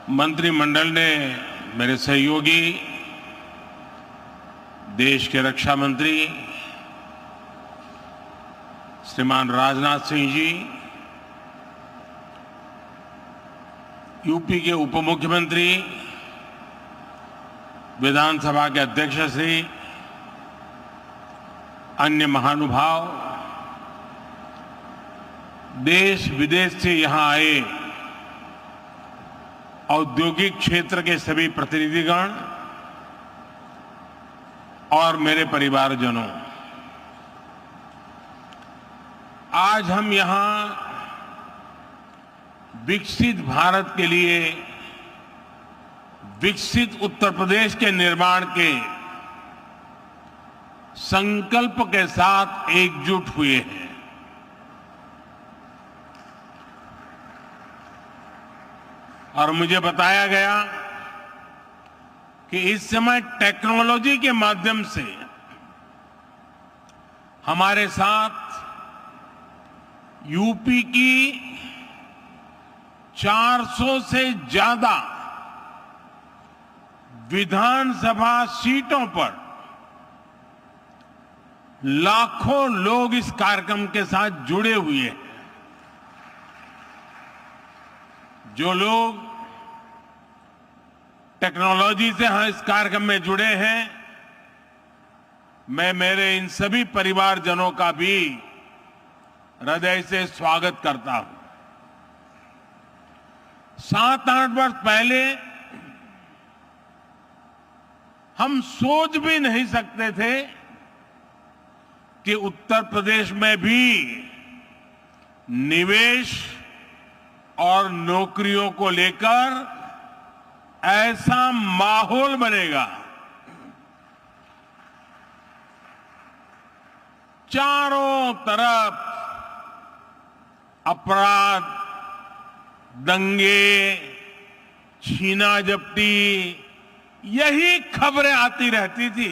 मंत्रिमंडल ने मेरे सहयोगी देश के रक्षा मंत्री श्रीमान राजनाथ सिंह जी, यूपी के उप मुख्यमंत्री, विधानसभा के अध्यक्ष श्री, अन्य महानुभाव, देश विदेश से यहां आए औद्योगिक क्षेत्र के सभी प्रतिनिधिगण और मेरे परिवारजनों, आज हम यहां विकसित भारत के लिए विकसित उत्तर प्रदेश के निर्माण के संकल्प के साथ एकजुट हुए हैं। और मुझे बताया गया कि इस समय टेक्नोलॉजी के माध्यम से हमारे साथ यूपी की 400 से ज्यादा विधानसभा सीटों पर लाखों लोग इस कार्यक्रम के साथ जुड़े हुए हैं। जो लोग टेक्नोलॉजी से इस कार्यक्रम में जुड़े हैं, मैं मेरे इन सभी परिवारजनों का भी हृदय से स्वागत करता हूं। 7-8 वर्ष पहले हम सोच भी नहीं सकते थे कि उत्तर प्रदेश में भी निवेश और नौकरियों को लेकर ऐसा माहौल बनेगा। चारों तरफ अपराध, दंगे, छीना झपटी, यही खबरें आती रहती थी।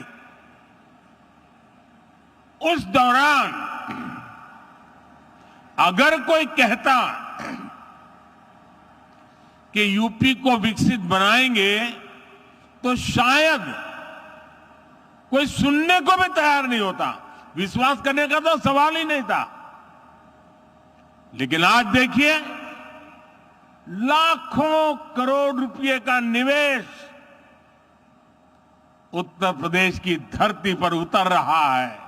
उस दौरान अगर कोई कहता कि यूपी को विकसित बनाएंगे तो शायद कोई सुनने को भी तैयार नहीं होता, विश्वास करने का तो सवाल ही नहीं था। लेकिन आज देखिए, लाखों करोड़ रुपए का निवेश उत्तर प्रदेश की धरती पर उतर रहा है।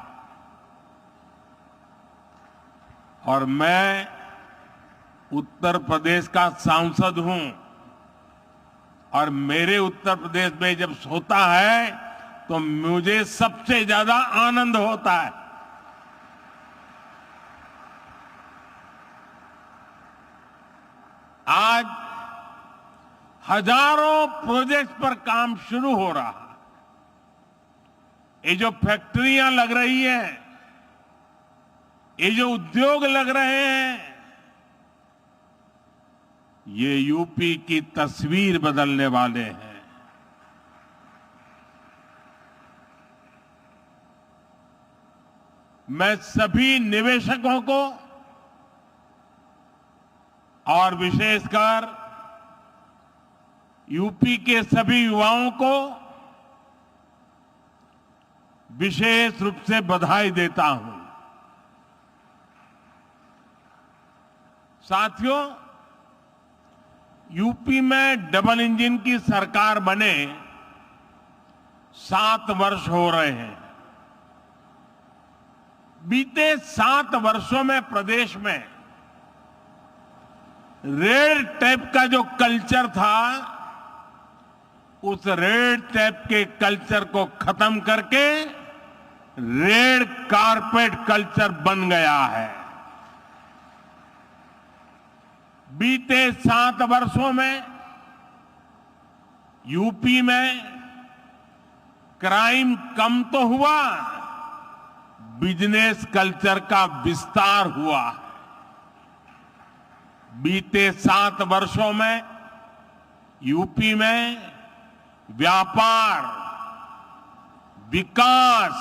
और मैं उत्तर प्रदेश का सांसद हूं और मेरे उत्तर प्रदेश में जब होता है तो मुझे सबसे ज्यादा आनंद होता है। आज हजारों प्रोजेक्ट पर काम शुरू हो रहा है। ये जो फैक्ट्रियां लग रही हैं, ये जो उद्योग लग रहे हैं, ये यूपी की तस्वीर बदलने वाले हैं। मैं सभी निवेशकों को और विशेषकर यूपी के सभी युवाओं को विशेष रूप से बधाई देता हूं। साथियों, यूपी में डबल इंजन की सरकार बने 7 वर्ष हो रहे हैं। बीते 7 वर्षों में प्रदेश में रेड टेप का जो कल्चर था, उस रेड टेप के कल्चर को खत्म करके रेड कारपेट कल्चर बन गया है। बीते 7 वर्षों में यूपी में क्राइम कम तो हुआ, बिजनेस कल्चर का विस्तार हुआ। बीते 7 वर्षों में यूपी में व्यापार, विकास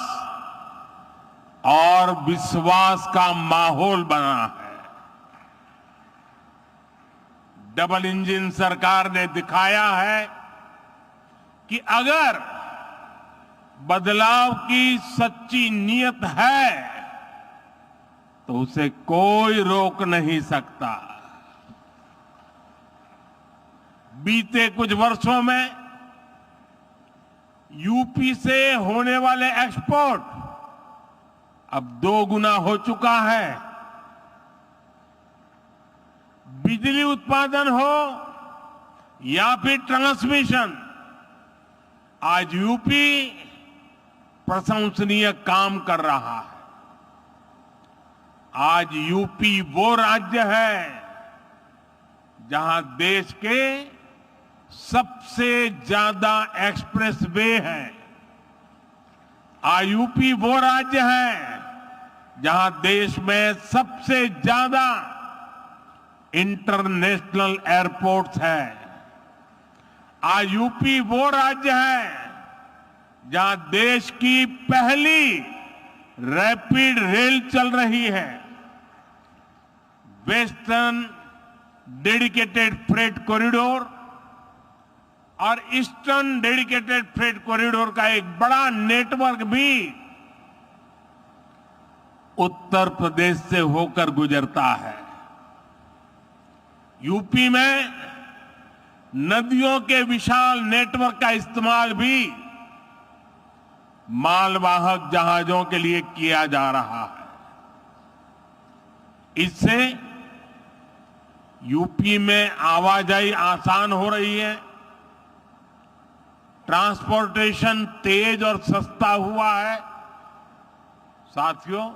और विश्वास का माहौल बना है। डबल इंजन सरकार ने दिखाया है कि अगर बदलाव की सच्ची नीयत है तो उसे कोई रोक नहीं सकता। बीते कुछ वर्षों में यूपी से होने वाले एक्सपोर्ट अब 2 गुना हो चुका है। बिजली उत्पादन हो या फिर ट्रांसमिशन, आज यूपी प्रशंसनीय काम कर रहा है। आज यूपी वो राज्य है जहां देश के सबसे ज्यादा एक्सप्रेस वे हैं। आज यूपी वो राज्य है जहां देश में सबसे ज्यादा इंटरनेशनल एयरपोर्ट्स हैं। आज यूपी वो राज्य है जहां देश की पहली रैपिड रेल चल रही है। वेस्टर्न डेडिकेटेड फ्रेट कॉरिडोर और ईस्टर्न डेडिकेटेड फ्रेट कॉरिडोर का एक बड़ा नेटवर्क भी उत्तर प्रदेश से होकर गुजरता है। यूपी में नदियों के विशाल नेटवर्क का इस्तेमाल भी मालवाहक जहाजों के लिए किया जा रहा है। इससे यूपी में आवाजाही आसान हो रही है, ट्रांसपोर्टेशन तेज और सस्ता हुआ है। साथियों,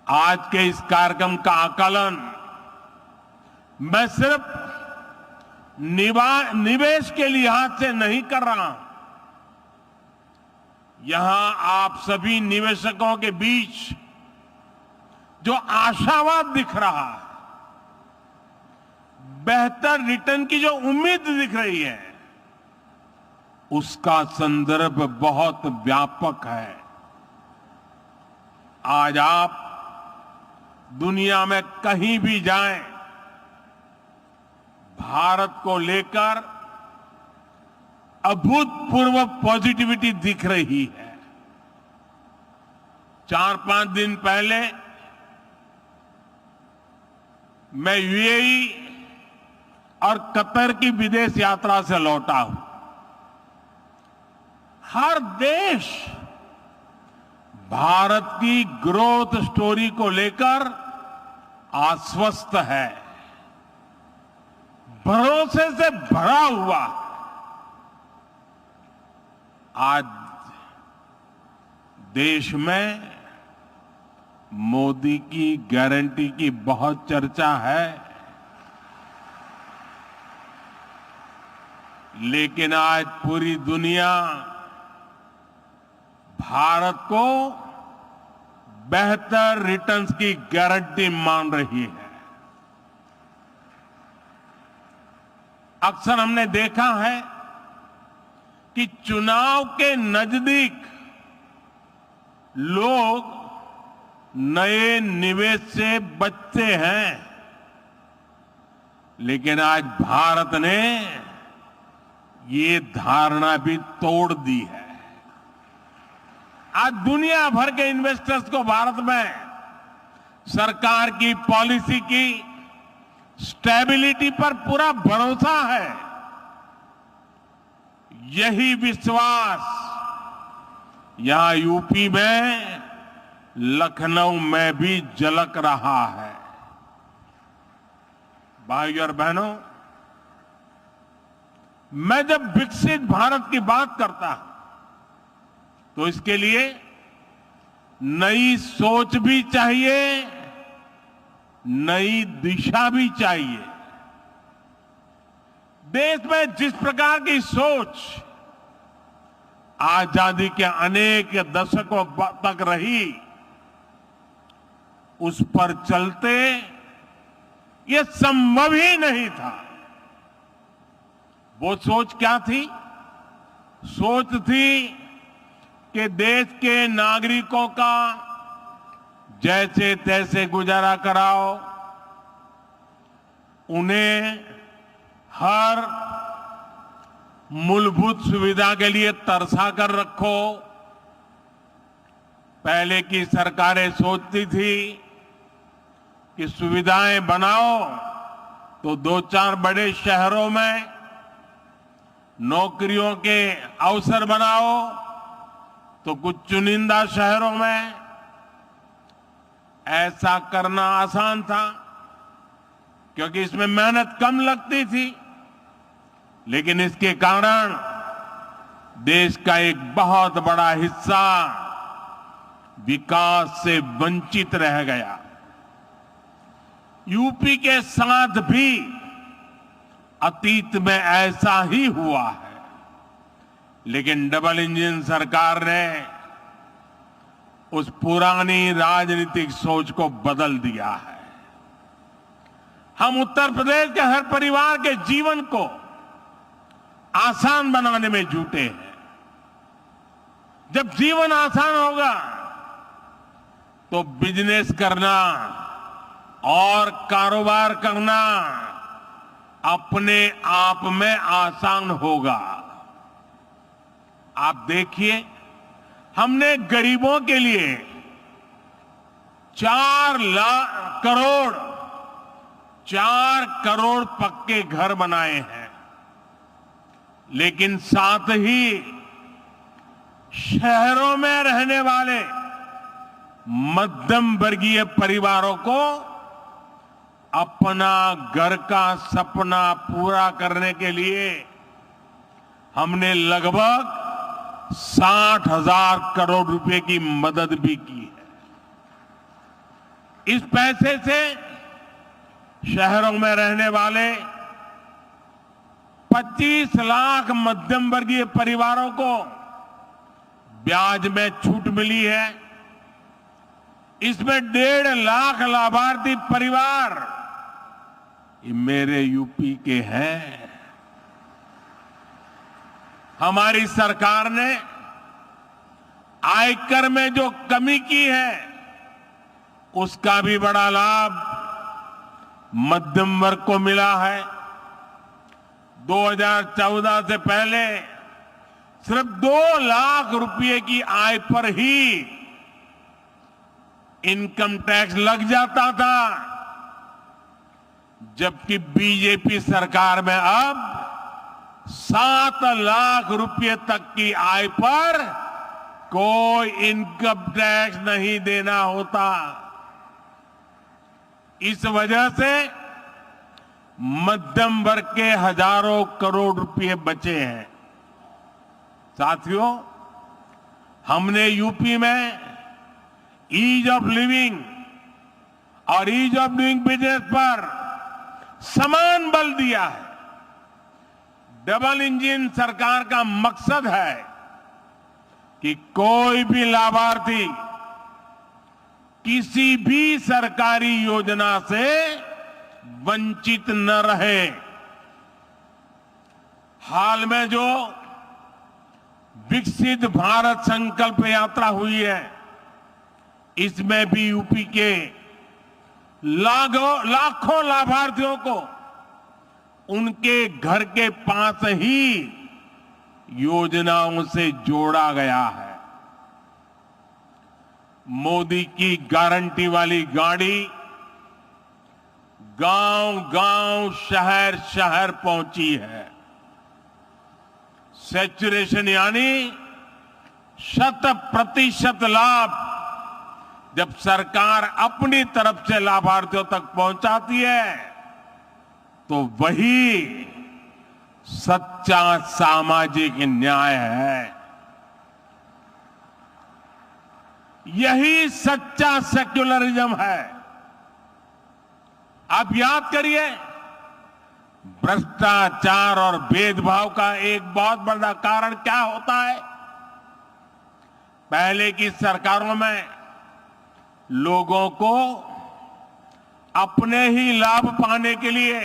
आज के इस कार्यक्रम का आकलन मैं सिर्फ निवेश के लिहाज से नहीं कर रहा हूं। यहां आप सभी निवेशकों के बीच जो आशावाद दिख रहा है, बेहतर रिटर्न की जो उम्मीद दिख रही है, उसका संदर्भ बहुत व्यापक है। आज आप दुनिया में कहीं भी जाएं, भारत को लेकर अभूतपूर्व पॉजिटिविटी दिख रही है। 4-5 दिन पहले मैं यूएई और कतर की विदेश यात्रा से लौटा हूं। हर देश भारत की ग्रोथ स्टोरी को लेकर आश्वस्त है, भरोसे से भरा हुआ। आज देश में मोदी की गारंटी की बहुत चर्चा है, लेकिन आज पूरी दुनिया भारत को बेहतर रिटर्न्स की गारंटी मान रही है। अक्सर हमने देखा है कि चुनाव के नजदीक लोग नए निवेश से बचते हैं, लेकिन आज भारत ने ये धारणा भी तोड़ दी है। आज दुनिया भर के इन्वेस्टर्स को भारत में सरकार की पॉलिसी की स्टेबिलिटी पर पूरा भरोसा है। यही विश्वास यहां यूपी में, लखनऊ में भी झलक रहा है। भाइयों और बहनों, मैं जब विकसित भारत की बात करता हूं तो इसके लिए नई सोच भी चाहिए, नई दिशा भी चाहिए। देश में जिस प्रकार की सोच आजादी के अनेक दशकों तक रही, उस पर चलते ये संभव ही नहीं था। वो सोच क्या थी? सोच थी कि देश के नागरिकों का जैसे तैसे गुजारा कराओ, उन्हें हर मूलभूत सुविधा के लिए तरसा कर रखो। पहले की सरकारें सोचती थी कि सुविधाएं बनाओ तो 2-4 बड़े शहरों में नौकरियों के अवसर बनाओ तो कुछ चुनिंदा शहरों में। ऐसा करना आसान था क्योंकि इसमें मेहनत कम लगती थी, लेकिन इसके कारण देश का एक बहुत बड़ा हिस्सा विकास से वंचित रह गया। यूपी के साथ भी अतीत में ऐसा ही हुआ है, लेकिन डबल इंजन सरकार ने उस पुरानी राजनीतिक सोच को बदल दिया है। हम उत्तर प्रदेश के हर परिवार के जीवन को आसान बनाने में जुटे हैं। जब जीवन आसान होगा तो बिजनेस करना और कारोबार करना अपने आप में आसान होगा। आप देखिए, हमने गरीबों के लिए 4 करोड़ पक्के घर बनाए हैं, लेकिन साथ ही शहरों में रहने वाले मध्यम वर्गीय परिवारों को अपना घर का सपना पूरा करने के लिए हमने लगभग 60,000 करोड़ रुपए की मदद भी की है। इस पैसे से शहरों में रहने वाले 25 लाख मध्यम वर्गीय परिवारों को ब्याज में छूट मिली है। इसमें 1.5 लाख लाभार्थी परिवार ये मेरे यूपी के हैं। हमारी सरकार ने आयकर में जो कमी की है उसका भी बड़ा लाभ मध्यम वर्ग को मिला है। 2014 से पहले सिर्फ 2 लाख रुपए की आय पर ही इनकम टैक्स लग जाता था, जबकि बीजेपी सरकार में अब 7 लाख रुपए तक की आय पर कोई इनकम टैक्स नहीं देना होता। इस वजह से मध्यम वर्ग के हजारों करोड़ रुपए बचे हैं। साथियों, हमने यूपी में ईज ऑफ लिविंग और ईज ऑफ डूइंग बिजनेस पर समान बल दिया है। डबल इंजन सरकार का मकसद है कि कोई भी लाभार्थी किसी भी सरकारी योजना से वंचित न रहे। हाल में जो विकसित भारत संकल्प यात्रा हुई है, इसमें भी यूपी के लाखों लाभार्थियों को उनके घर के पास ही योजनाओं से जोड़ा गया है। मोदी की गारंटी वाली गाड़ी गांव-गांव, शहर-शहर पहुंची है। सैचुरेशन यानी 100% लाभ जब सरकार अपनी तरफ से लाभार्थियों तक पहुंचाती है तो वही सच्चा सामाजिक न्याय है। यही सच्चा सेक्युलरिज्म है। आप याद करिए, भ्रष्टाचार और भेदभाव का एक बहुत बड़ा कारण क्या होता है। पहले की सरकारों में लोगों को अपने ही लाभ पाने के लिए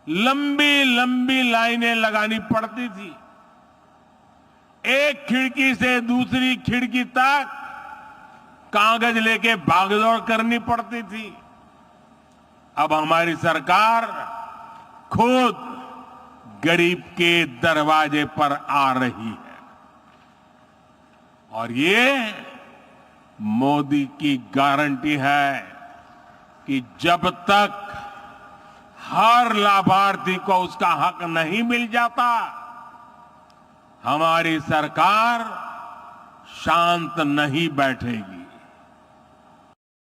लंबी लंबी लाइनें लगानी पड़ती थी। एक खिड़की से दूसरी खिड़की तक कागज लेके भागदौड़ करनी पड़ती थी। अब हमारी सरकार खुद गरीब के दरवाजे पर आ रही है और ये मोदी की गारंटी है कि जब तक हर लाभार्थी को उसका हक नहीं मिल जाता, हमारी सरकार शांत नहीं बैठेगी।